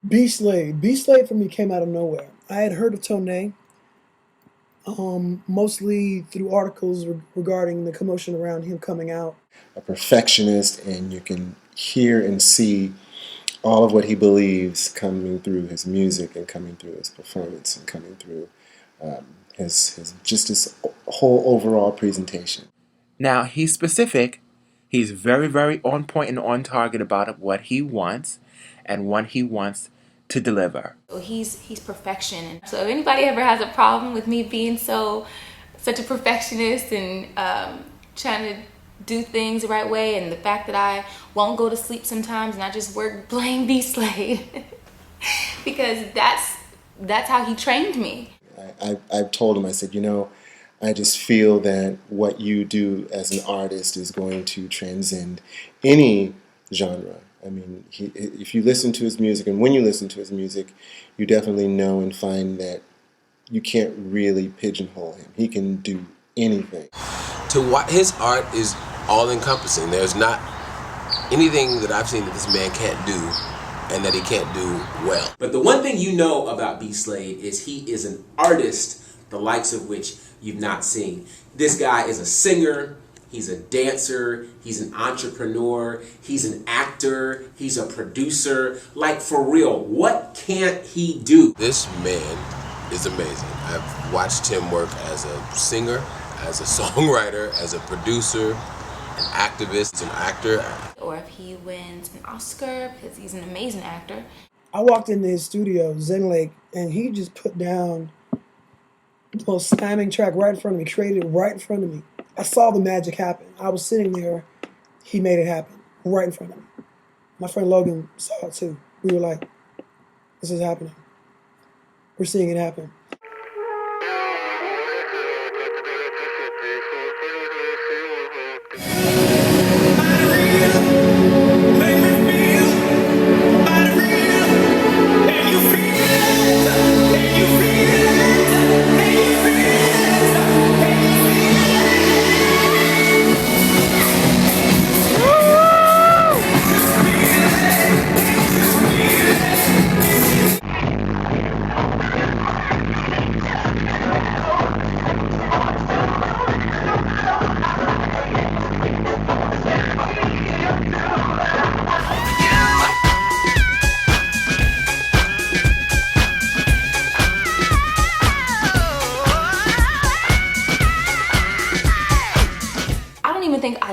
BSLADE. BSLADE for me came out of nowhere. I had heard of Tone, mostly through articles regarding the commotion around him coming out. A perfectionist, and you can hear and see all of what he believes coming through his music and coming through his performance and coming through his whole overall presentation. Now, he's specific. He's very, very on point and on target about what he wants and what he wants to deliver. He's perfection. So if anybody ever has a problem with me being such a perfectionist and trying to do things the right way, and the fact that I won't go to sleep sometimes and I just work, blame BSLADE. Because that's how he trained me. I've told him, I said, I just feel that what you do as an artist is going to transcend any genre. I mean, if you listen to his music, and when you listen to his music, you definitely know and find that you can't really pigeonhole him. He can do anything. His art is all-encompassing. There's not anything that I've seen that this man can't do and that he can't do well. But the one thing you know about BSLADE is he is an artist, the likes of which you've not seen. This guy is a singer, he's a dancer, he's an entrepreneur, he's an actor, he's a producer. Like, for real, what can't he do? This man is amazing. I've watched him work as a singer, as a songwriter, as a producer, an activist, an actor. Or if he wins an Oscar, because he's an amazing actor. I walked into his studio, Zen Lake, and he just put down the most slamming track right in front of me, created it right in front of me. I saw the magic happen. I was sitting there, he made it happen right in front of me. My friend Logan saw it too. We were like, this is happening. We're seeing it happen.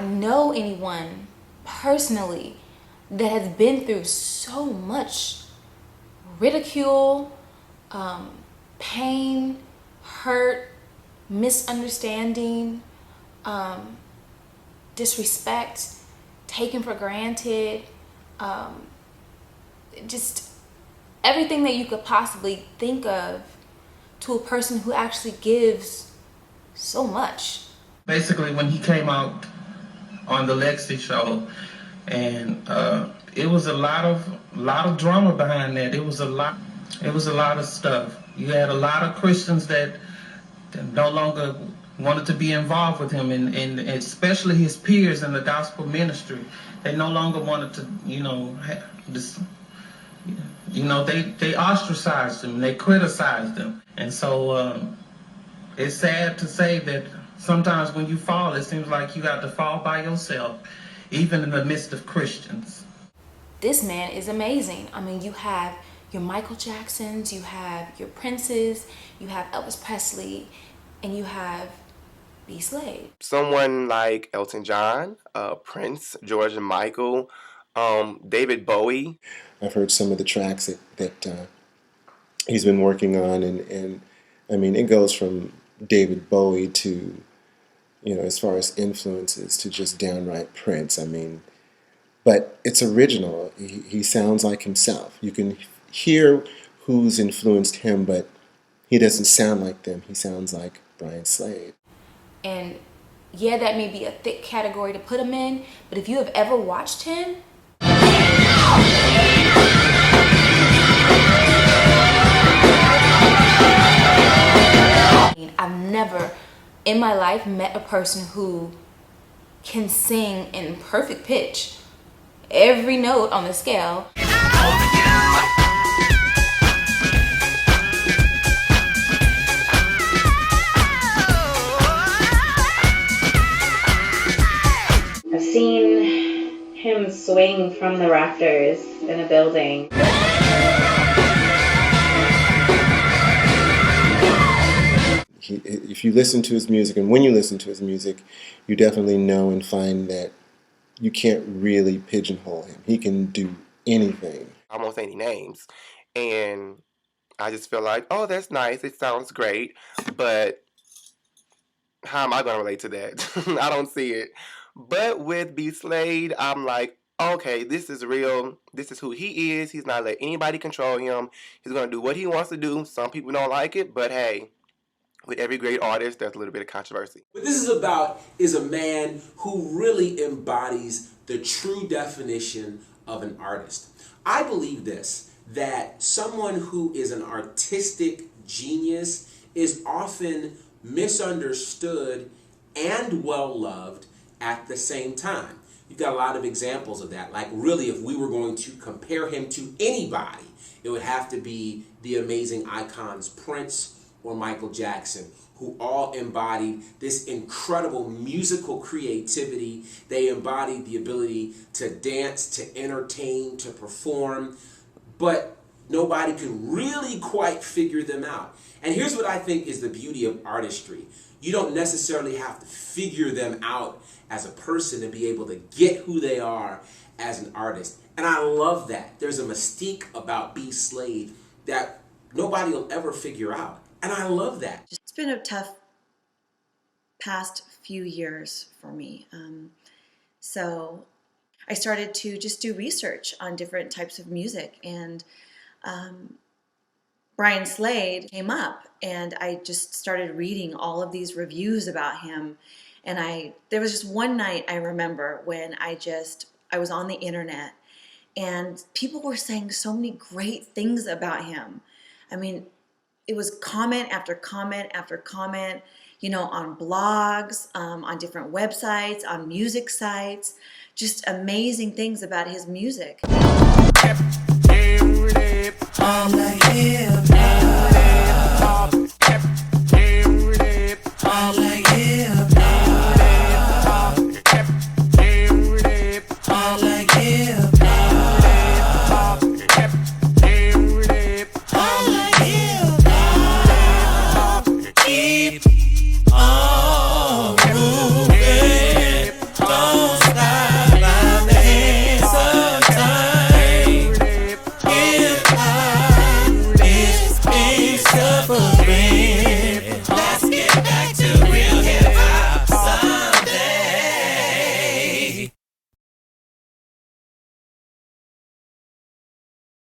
Know anyone personally that has been through so much ridicule, pain, hurt, misunderstanding, disrespect, taken for granted, just everything that you could possibly think of to a person who actually gives so much. Basically, when he came out on the Lexi show, and it was a lot of drama behind that. It was a lot of stuff. You had a lot of Christians that no longer wanted to be involved with him, and especially his peers in the gospel ministry. They no longer wanted to, they ostracized him, they criticized him. And so it's sad to say that sometimes when you fall, it seems like you got to fall by yourself, even in the midst of Christians. This man is amazing. I mean, you have your Michael Jacksons, you have your Princes, you have Elvis Presley, and you have BSLADE. Someone like Elton John, Prince, George and Michael, David Bowie. I've heard some of the tracks that he's been working on, and I mean, it goes from David Bowie to, as far as influences, to just downright Prince. I mean, but it's original. He sounds like himself. You can hear who's influenced him, but he doesn't sound like them. He sounds like Brian Slade. And yeah, that may be a thick category to put him in, but if you have ever watched him, I've never in my life met a person who can sing in perfect pitch, every note on the scale. swing from the rafters in a building. If you listen to his music, and when you listen to his music, you definitely know and find that you can't really pigeonhole him. He can do anything. I won't say any names. And I just feel like, oh, that's nice. It sounds great. But how am I going to relate to that? I don't see it. But with BSLADE, I'm like, okay, this is real. This is who he is. He's not letting anybody control him. He's going to do what he wants to do. Some people don't like it, but hey, with every great artist, there's a little bit of controversy. What this is about is a man who really embodies the true definition of an artist. I believe this, that someone who is an artistic genius is often misunderstood and well-loved at the same time. You've got a lot of examples of that. Like really, if we were going to compare him to anybody, it would have to be the amazing icons Prince or Michael Jackson, who all embodied this incredible musical creativity. They embodied the ability to dance, to entertain, to perform, but nobody could really quite figure them out. And here's what I think is the beauty of artistry. You don't necessarily have to figure them out as a person to be able to get who they are as an artist. And I love that. There's a mystique about BSLADE that nobody will ever figure out. And I love that. It's been a tough past few years for me. So I started to just do research on different types of music, and Brian Slade came up, and I just started reading all of these reviews about him. And there was just one night I remember when I was on the internet, and people were saying so many great things about him. I mean, it was comment after comment after comment, on blogs, on different websites, on music sites, just amazing things about his music. I'm like